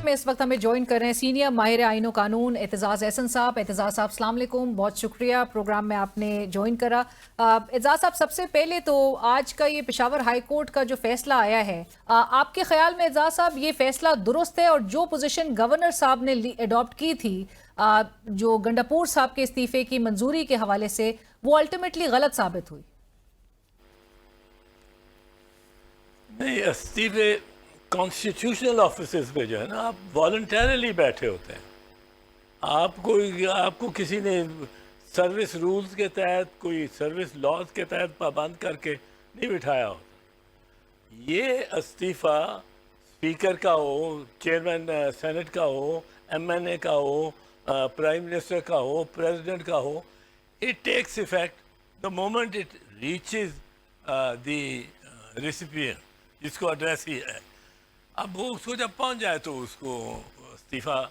میں اس وقت ہمیں جوائن کر رہے ہیں سینئر ماہر آئین و قانون اعتزاز احسن صاحب. اعتزاز صاحب السلام علیکم, بہت شکریہ پروگرام میں آپ نے جوائن کرا. اعتزاز صاحب, سب سے پہلے تو آج کا یہ پشاور ہائی کورٹ کا جو فیصلہ آیا ہے, آپ کے خیال میں اعتزاز صاحب یہ فیصلہ درست ہے, اور جو پوزیشن گورنر صاحب نے اڈاپٹ کی تھی جو گنڈاپور صاحب کے استعفے کی منظوری کے حوالے سے, وہ الٹیمیٹلی غلط ثابت ہوئی؟ نہیں, استعفے کانسٹیٹیوشنل آفیسز پہ جو ہے نا, آپ والنٹیرلی بیٹھے ہوتے ہیں. آپ کو کسی نے سروس رولز کے تحت, کوئی سروس لاز کے تحت پابند کر کے نہیں بٹھایا ہوتا. یہ استعفیٰ اسپیکر کا ہو, چیئرمین سینٹ کا ہو, ایم این اے کا ہو, پرائم منسٹر کا ہو, پریزیڈنٹ کا ہو, it takes effect the moment it reaches the recipient جس کو ایڈریس ہی ہے. اب وہ اس کو جب پہنچ جائے تو اس کو استعفیٰ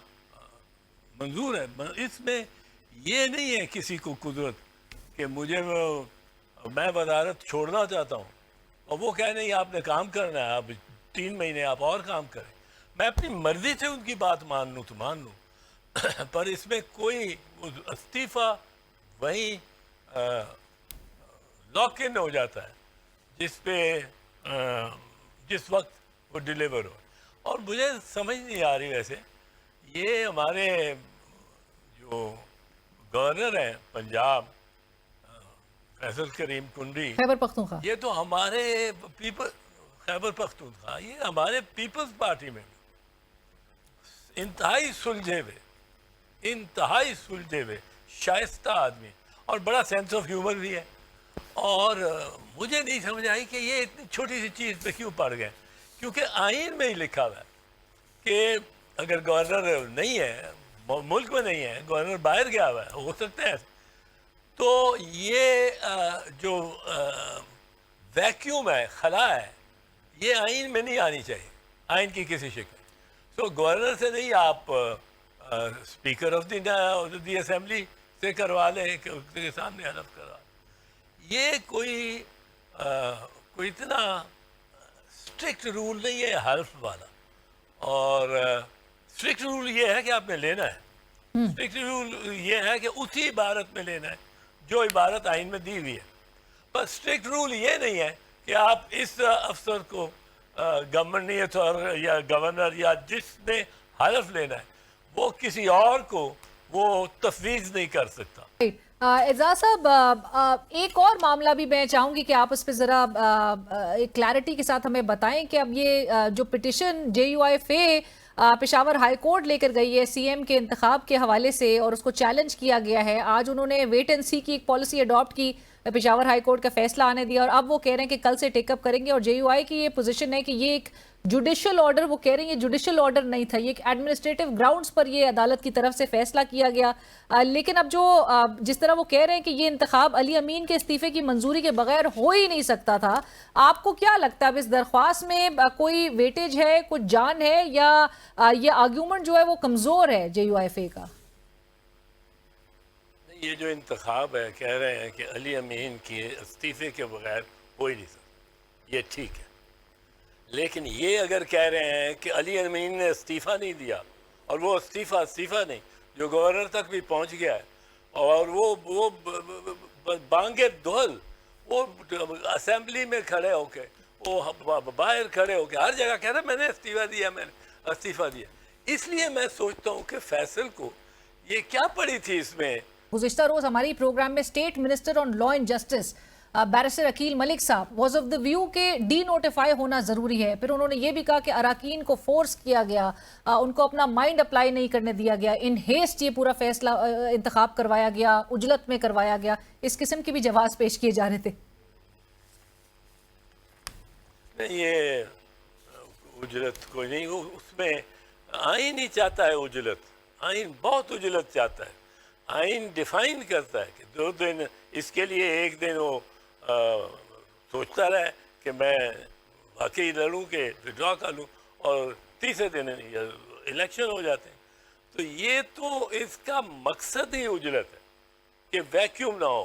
منظور ہے. اس میں یہ نہیں ہے کسی کو قدرت کہ میں وزارت چھوڑنا چاہتا ہوں اور وہ کہہ نہیں آپ نے کام کرنا ہے, آپ 3 مہینے آپ اور کام کریں. میں اپنی مرضی سے ان کی بات مان لوں تو مان لوں, پر اس میں کوئی استعفیٰ وہیں لاک ان ہو جاتا ہے جس پہ جس وقت وہ ڈیلیور ہو. اور مجھے سمجھ نہیں آ رہی ویسے, یہ ہمارے جو گورنر ہیں پنجاب فیصل کریم کنڈی, خیبر پختونخوا, یہ تو ہمارے خیبر پختونخوا, یہ ہمارے پیپلز پارٹی میں انتہائی سلجھے ہوئے شائستہ آدمی, اور بڑا سینس آف ہیومر بھی ہے. اور مجھے نہیں سمجھ آئی کہ یہ اتنی چھوٹی سی چیز پہ کیوں پڑ گئے, کیونکہ آئین میں ہی لکھا ہوا ہے کہ اگر گورنر نہیں ہے, ملک میں نہیں ہے, گورنر باہر گیا ہوا ہے, ہو سکتا ہے, تو یہ جو ویکیوم ہے, خلا ہے, یہ آئین میں نہیں آنی چاہیے, آئین کی کسی شکل. تو گورنر سے نہیں, آپ اسپیکر آف دی اسمبلی سے کروا لیں کہ اس کے سامنے حلف کروا. یہ کوئی اتنا اسٹرکٹ رول نہیں ہے حلف والا, اور اسٹرکٹ رول یہ ہے کہ آپ نے لینا ہے. اسٹرکٹ رول یہ ہے کہ اسی عبارت میں لینا ہے جو عبارت آئین میں دی ہوئی ہے. پر اسٹرکٹ رول یہ نہیں ہے کہ آپ اس افسر کو گورنر یا گورنر یا جس نے حلف لینا ہے وہ کسی اور کو وہ تفویض نہیں کر سکتا. اعزاز صاحب, ایک اور معاملہ بھی میں چاہوں گی کہ آپ اس پہ ذرا ایک کلیئرٹی کے ساتھ ہمیں بتائیں کہ اب یہ جو petition JUIF Peshawar high court لے کر گئی ہے سی ایم کے انتخاب کے حوالے سے, اور اس کو چیلنج کیا گیا ہے, آج انہوں نے ویٹ اینڈ سی کی ایک پالیسی اڈاپٹ کی, پشاور ہائی کورٹ کا فیصلہ آنے دیا, اور اب وہ کہہ رہے ہیں کہ کل سے ٹیک اپ کریں گے. اور JUI کی یہ پوزیشن ہے کہ یہ ایک جوڈیشل آرڈر, وہ کہہ رہے ہیں یہ جوڈیشل آرڈر نہیں تھا, یہ ایک ایڈمنسٹریٹو گراؤنڈز پر یہ عدالت کی طرف سے فیصلہ کیا گیا. لیکن اب جس طرح وہ کہہ رہے ہیں کہ یہ انتخاب علی امین کے استعفے کی منظوری کے بغیر ہو ہی نہیں سکتا تھا, آپ کو کیا لگتا ہے اب اس درخواست میں کوئی ویٹیج ہے, کچھ جان ہے, یا یہ آرگیومنٹ جو ہے وہ کمزور ہے JUIF کا؟ یہ جو انتخاب ہے, کہہ رہے ہیں کہ علی امین کے استعفے کے بغیر ہو ہی نہیں سکتا, یہ ٹھیک ہے. لیکن یہ اگر کہہ رہے ہیں کہ علی امین نے استعفیٰ نہیں دیا, اور وہ استعفیٰ نہیں جو گورنر تک بھی پہنچ گیا ہے, اور وہ بانگے دہل, وہ اسمبلی میں کھڑے ہو کے, وہ باہر کھڑے ہو کے ہر جگہ کہہ رہے ہیں میں نے استعفیٰ دیا. اس لیے میں سوچتا ہوں کہ فیصل کو یہ کیا پڑی تھی اس میں. گزشتہ روز ہماری پروگرام میں state minister on law and justice barrister Aqeel Malik sahib was of the view کہ ڈی نوٹیفائی ہونا ضروری ہے. پھر انہوں نے یہ بھی کہا کہ اراکین کو فورس کیا گیا, ان کو اپنا مائنڈ اپلائی نہیں کرنے دیا گیا, ان ہیسٹ یہ پورا فیصلہ انتخاب کروایا گیا, اجلت میں کروایا گیا. اس قسم کی بھی جواز پیش کیے جا رہے تھے. یہ اجلت کوئی نہیں, اس میں آئین ہی چاہتا ہے اجلت, آئین بہت اجلت چاہتا ہے. آئین ڈیفائن کرتا ہے کہ 2 دن, اس کے لیے 1 دن وہ سوچتا رہے کہ میں واقعی لڑوں کہ ڈرا کر لوں, اور تیسرے دن الیکشن ہو جاتے ہیں. تو یہ تو اس کا مقصد ہی اجلت ہے کہ ویکیوم نہ ہو,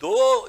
2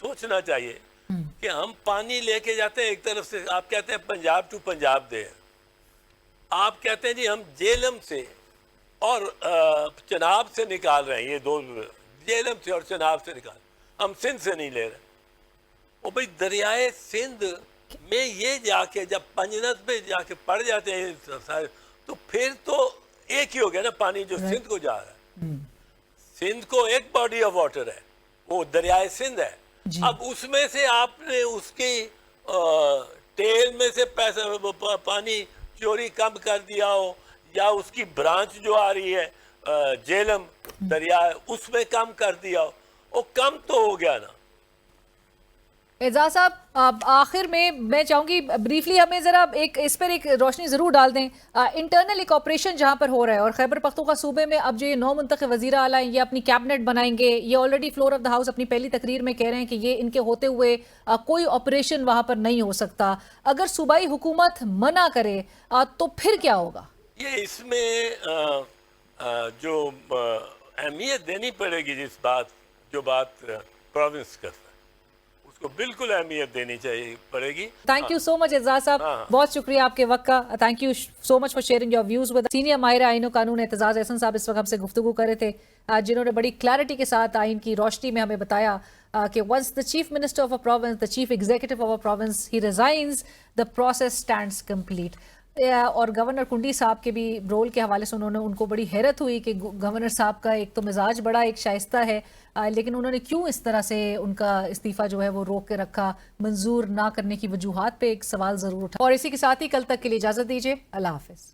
سوچنا چاہیے کہ ہم پانی لے کے جاتے ہیں ایک طرف سے، آپ کہتے ہیں پنجاب ٹو پنجاب دے، آپ کہتے ہیں جی ہم جیلم سے اور چناب سے نکال رہے ہیں، یہ دو جیلم سے اور چناب سے نکال، ہم سندھ سے نہیں لے رہے۔ وہ بھئی دریائے سندھ میں یہ جا کے جب پنجنت پہ جا کے پڑ جاتے ہیں تو پھر تو ایک ہی ہو گیا نا پانی جو سندھ کو جا رہا ہے۔ سندھ کو ایک باڈی آف واٹر ہے، وہ دریائے سندھ ہے۔ اب اس میں سے آپ نے اس کی ٹیل میں سے پانی چوری کم کر دیا ہو، یا اس کی برانچ جو آ رہی ہے جیلم دریا اس میں کم کر دیا ہو، وہ کم تو ہو گیا نا۔ اعجاز صاحب آخر میں چاہوں گی بریفلی ہمیں ذرا اس پر ایک روشنی ضرور ڈال دیں۔ انٹرنل ایک آپریشن جہاں پر ہو رہا ہے، اور خیبر پختونخوا صوبے میں اب جو یہ نو منتخب وزیر اعلیٰ ہیں یہ اپنی کیبنٹ بنائیں گے، یہ already floor of the house اپنی پہلی تقریر میں کہہ رہے ہیں کہ یہ ان کے ہوتے ہوئے کوئی آپریشن وہاں پر نہیں ہو سکتا۔ اگر صوبائی حکومت منع کرے تو پھر کیا ہوگا؟ یہ اس میں جو اہمیت دینی پڑے گی جو بات پروونس کرتا ہے، اس کو بالکل اہمیت دینی پڑے گی۔ تھینک یو سو مچ اعجاز صاحب، بہت شکریہ آپ کے وقت کا۔ Thank you so much for sharing your views with senior ماہر آئین و قانون اعتزاز احسن صاحب اس وقت ہم سے گفتگو کر رہے تھے، جنہوں نے بڑی کلیئرٹی کے ساتھ آئین کی روشنی میں ہمیں بتایا کہ once the chief minister of a province, the chief executive of a province, he resigns, the process stands complete۔ اور گورنر کنڈی صاحب کے بھی رول کے حوالے سے ان کو بڑی حیرت ہوئی کہ گورنر صاحب کا ایک تو مزاج بڑا ایک شائستہ ہے، لیکن انہوں نے کیوں اس طرح سے ان کا استعفیٰ جو ہے وہ روک کے رکھا، منظور نہ کرنے کی وجوہات پہ ایک سوال ضرور اٹھا۔ اور اسی کے ساتھ ہی کل تک کے لیے اجازت دیجیے، اللہ حافظ۔